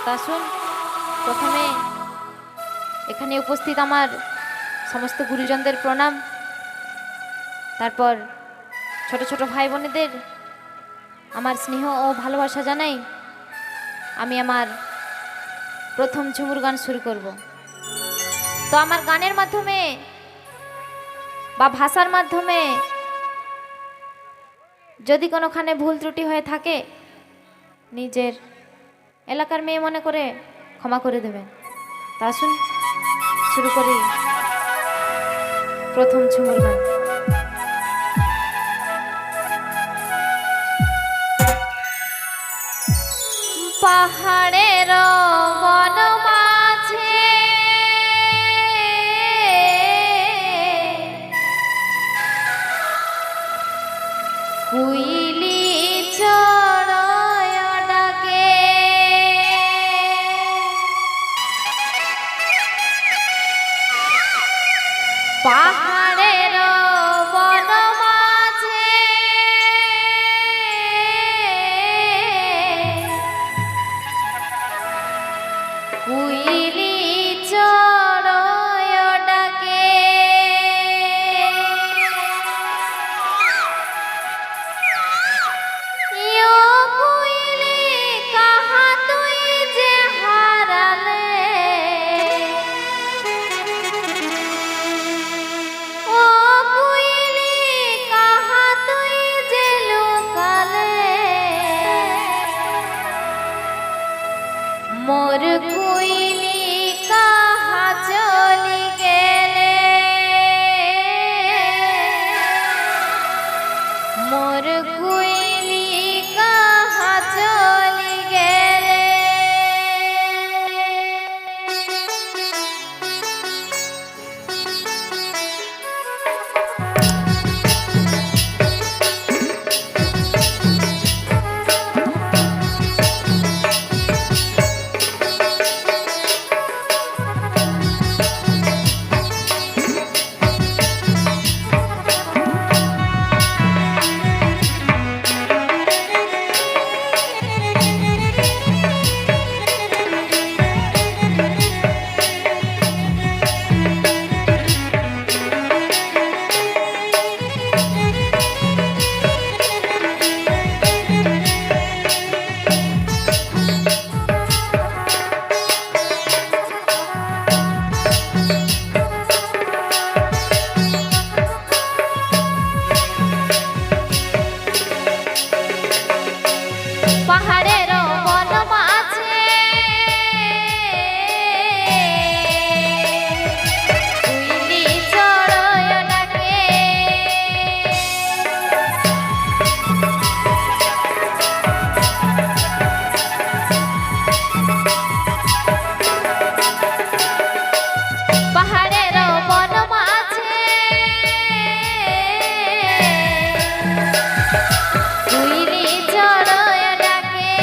তা শুন, প্রথমে এখানে উপস্থিত আমার সমস্ত গুরুজনদের প্রণাম। তারপর ছোট ছোট ভাই বোনেদের আমার স্নেহ ও ভালোবাসা জানাই। আমি আমার প্রথম ঝুমুর গান শুরু করব। তো আমার গানের মাধ্যমে বা ভাষার মাধ্যমে যদি কোনোখানে ভুল ত্রুটি হয়ে থাকে, নিজের এলাকার মেয়ে মনে করে ক্ষমা করে দেবেন। তা আসুন শুরু করি প্রথম ঝুমুর গান। পাহাড়ের বন মাঝে কুইলি চড়ায় ডাকে, পাহাড়ের বন মাঝে কুইলি চড়ায় ডাকে, ইয়ো কুইলি কাহা তুই যে হারালে, ও কুইলি কাহা তুই যে লুকালে, মোর কুইলি কাহা চলি গেলে, মোর কুইলি কাহা চলি গেলে। পাহাড়ের বন মাঝে কুইলি চড়ায় ডাকে, পাহাড়ের বন মাঝে কুইলি চড়ায় ডাকে,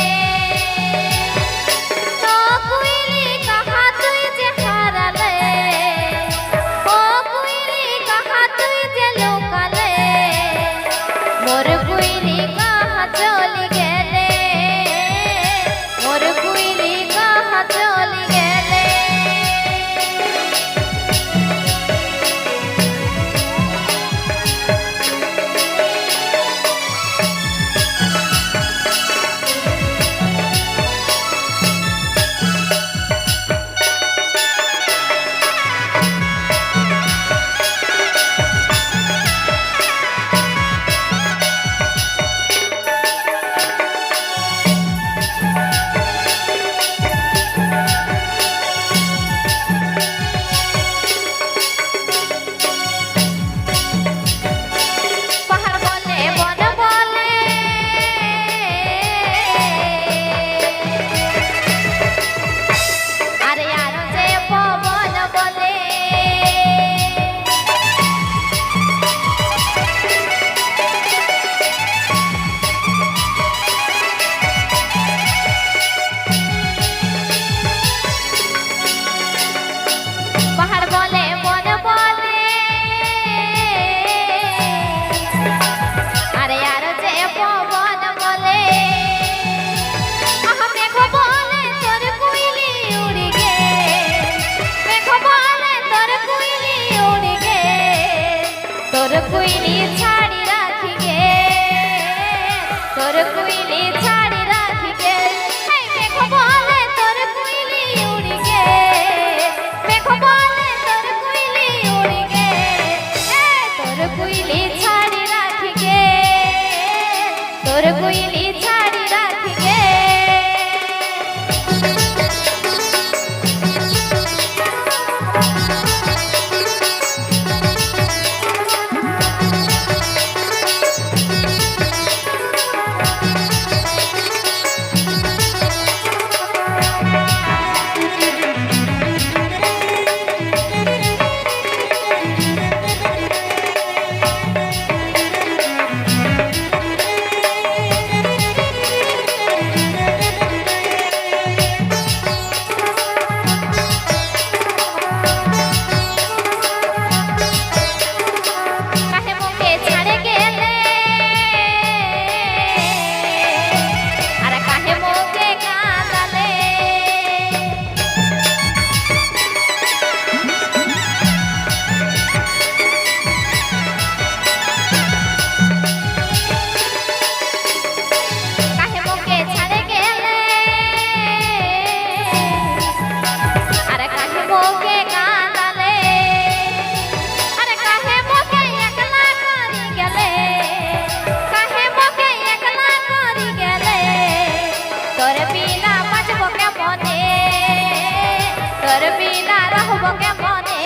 রাখব কেমনে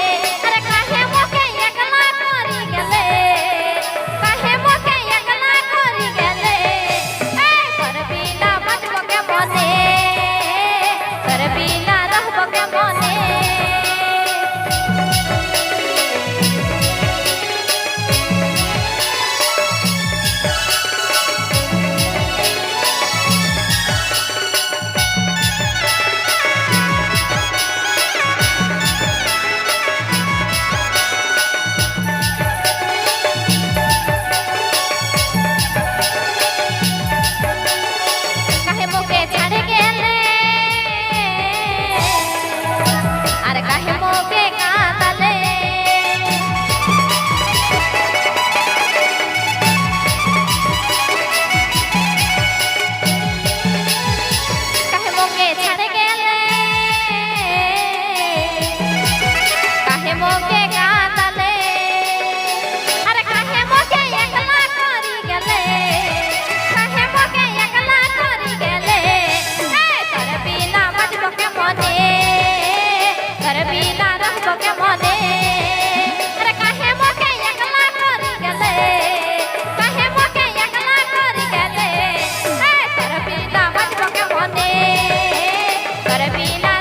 আরে কাহে মোকে একলা করি গেলে কাহে মোকে একলা করি গেলে তোর বিনা বাঁচব কেমনে তোর বিনা রাখব কেমনে কাহে মোকে ছাড়ে গেলে আর কাহে মোকে কাঁদালে কাহে মোকে ছাড়ে গেলে কাহে মোকে কাঁদালে আর কাহে মোকে একলা করি গেলে কাহে মোকে একলা করি গেলে তোর বিনা বাঁচব কেমনে তোর বিনা রাখব কেমনে আরে কাহে মোকে একলা করি গেলে কাহে মোকে একলা করি গেলে তোর বিনা বাঁচব কেমনে তোর বিনা